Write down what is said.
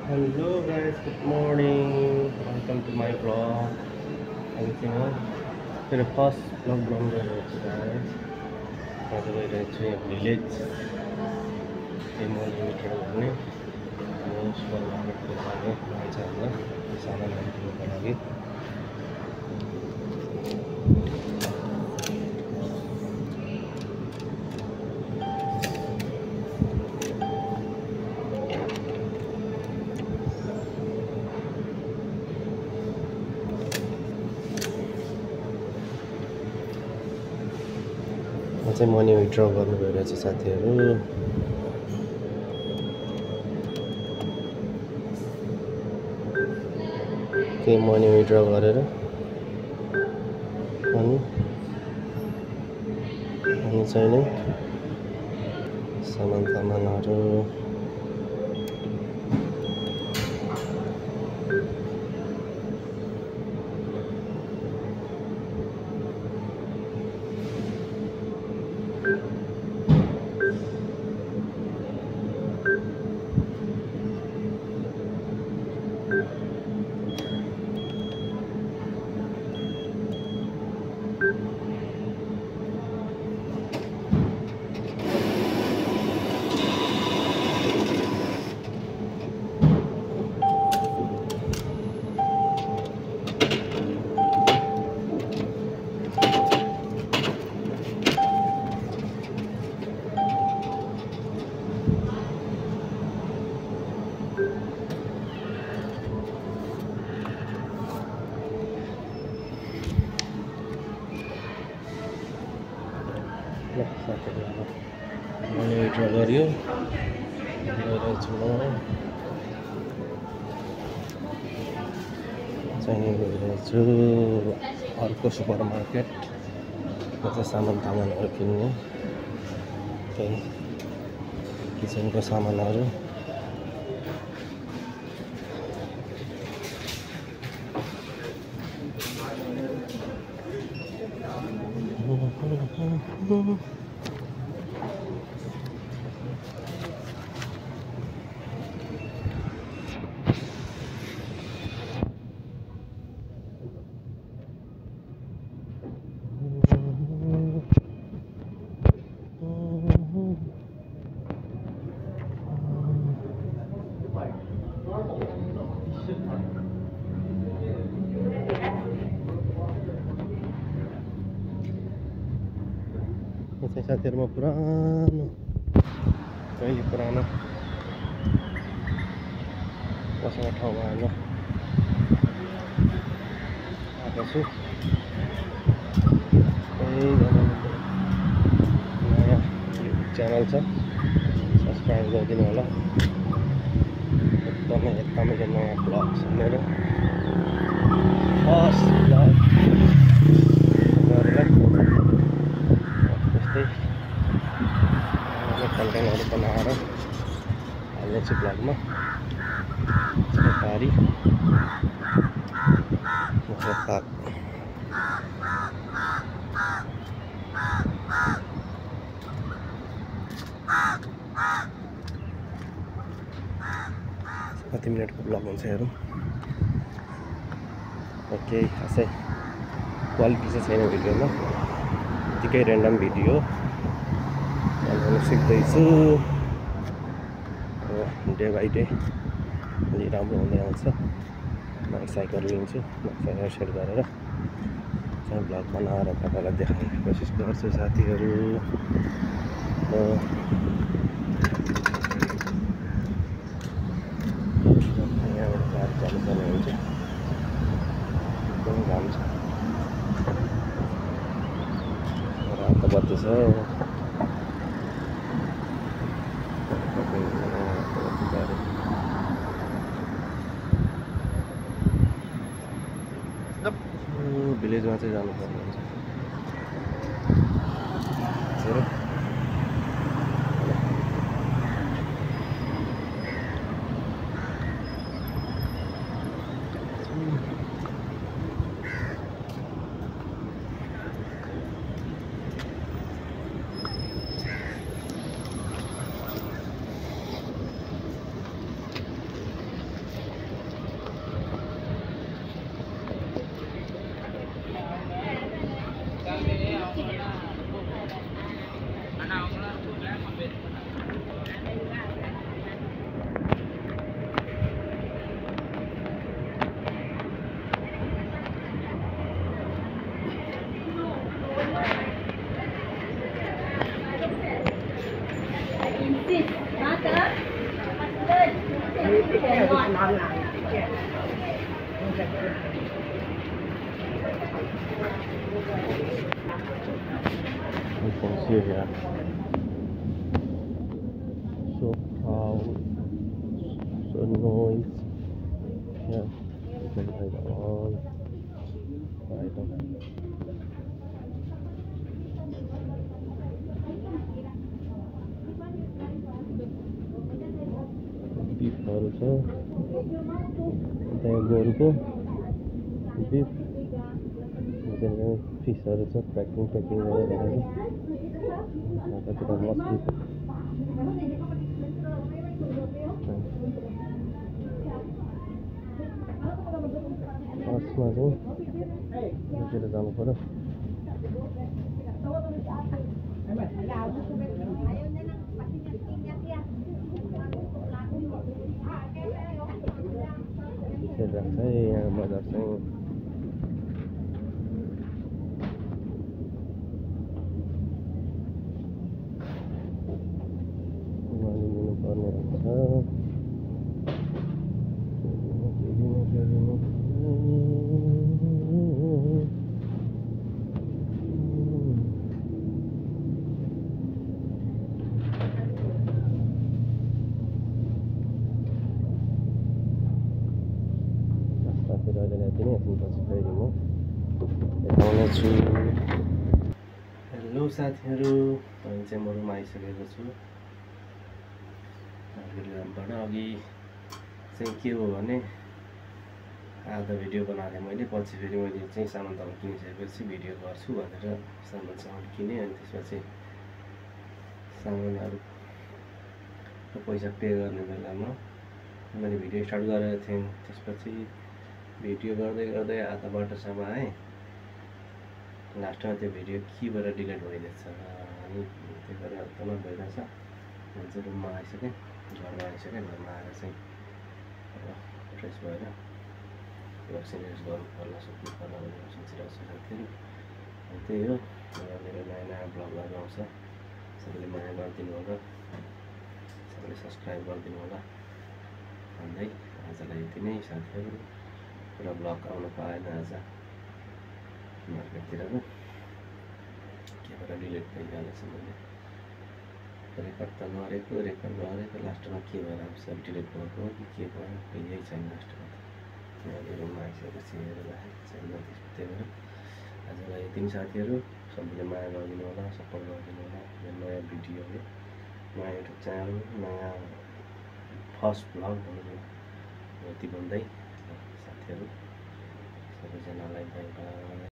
Hello guys, good morning. Welcome to my vlog. Everything on? मेरो first vlog बनाउनु गइरहेको छु गाइस। आज गइरहेको छु यहाँ भिलेज मर्निङतिर घुम्ने सुपर मार्केटतिर जाने मान्छेहरूलाई सामानहरू किन्नुको लागि। म चाहिँ मनी विथड्र गर्नु गइरहेको छु साथीहरू। त्यही मनी विथड्र गरेर अनि चाहिँ नि सामानहरू मनी विथड्र गरियो गइरहेको छु म चाहिँ गइरहेको छु अर्को सुपर मार्केट। म चाहिँ सामानहरू किन्ने त्यही किचनको सामानहरू चाहिँ साथीहरूमा पुरानो कहिले पुरानो बस्ने ठाउँमा आएर आएको छु। नयाँ युट्युब च्यानल छ, सब्सक्राइब गरिदिनु होला। एकदमै नयाँ भ्लग छ मेरो फर्स्ट भ्लग गरेर त्यस्तै कन्टेन्टहरू बनाएर हाल्नेछु भ्लगमा। पारी कति मिनटको भ्लग हुन्छ हेरौँ। ओके, खासै क्वालिटी चाहिँ छैन भिडियोमा, यतिकै ऱ्यान्डम भिडियो बनाउनु सिक्दैछु। डे बाई डे अलि राम्रो हुँदै आउँछ। मोटरसाइकल लिन्छु, मोटरसाइकल सेयर गरेर चाहिँ भ्लग बनाएर तपाईँलाई देखाउने कोसिस गर्छु साथीहरू। यहाँबाट गाडी जानुपर्ने हुन्छ, एकदम घाम छ, रातो बत्ती छ। भिलेजमा चाहिँ जानुपर्ने हुन्छ। You can see here so loud, so noise. Yeah, you can ride on, ride on. Beefहरू छ त्यहाँ गोरुको बिफ त्यहाँ फिसहरू छ प्याकिङ गरेर कतिवटा मछली बसमा चाहिँ यहाँतिर जानु पर्यो राख्छ है यहाँ बजार चाहिँ लिनुपर्ने हुन्छ अहिले ल्याइदिने एकछिनपछि फेरि म देखाउनेछु। हेलो साथीहरू, अहिले चाहिँ म रुममा आइसकेको छु। बाट अघि चाहिँ के हो भने आधा भिडियो बनाएको थिएँ मैले, पछि फेरि मैले चाहिँ सामान तामान किनिसकेपछि भिडियो गर्छु भनेर सामान किनेँ। अनि त्यसपछि सामानहरू पैसा पे गर्ने बेलामा मैले भिडियो स्टार्ट गरेको थिएँ। त्यसपछि भिडियो गर्दै गर्दै आधा बाटोसम्म आएँ, लास्टमा त्यो भिडियो केबाट डिलिट भइदिएछ। अनि त्यही भएर तलब भइरहेछ। म चाहिँ रुममा आइसकेँ, घरमा आइसकेँ। घरमा आएर चाहिँ फ्रेस भएर भ्याक्सिन युज गर्नु पर्ला, सक्नु पर्ला भनेर सोचिरहेको छु साथीहरू। त्यही हो, मेरो नयाँ नयाँ ब्लगहरू आउँछ, सबैले माया गरिदिनु होला, सबैले सब्सक्राइब गरिदिनु होला भन्दै आजलाई यति नै साथीहरू। पुरा ब्लग आउनु पाएन आज मार्केटतिरको, केबाट डिलिट भइहालेछ। मैले रेकर्ड त गरेको लास्टमा के भएर आउँछ, डिलिट भएको कि के भयो यही छैन लास्टमा त। अहिले रुममा आइसकेपछि हेरेर छैन। त्यही भएर आजलाई यति नै साथीहरू, सबैले माया गरिदिनु होला, सपोर्ट गरिदिनु होला। यो नयाँ भिडियो हो, नयाँ युट्युब च्यानल, नयाँ फर्स्ट ब्लग भनौँ यति भन्दै साथीहरू सबैजनालाई बाइ बाइ।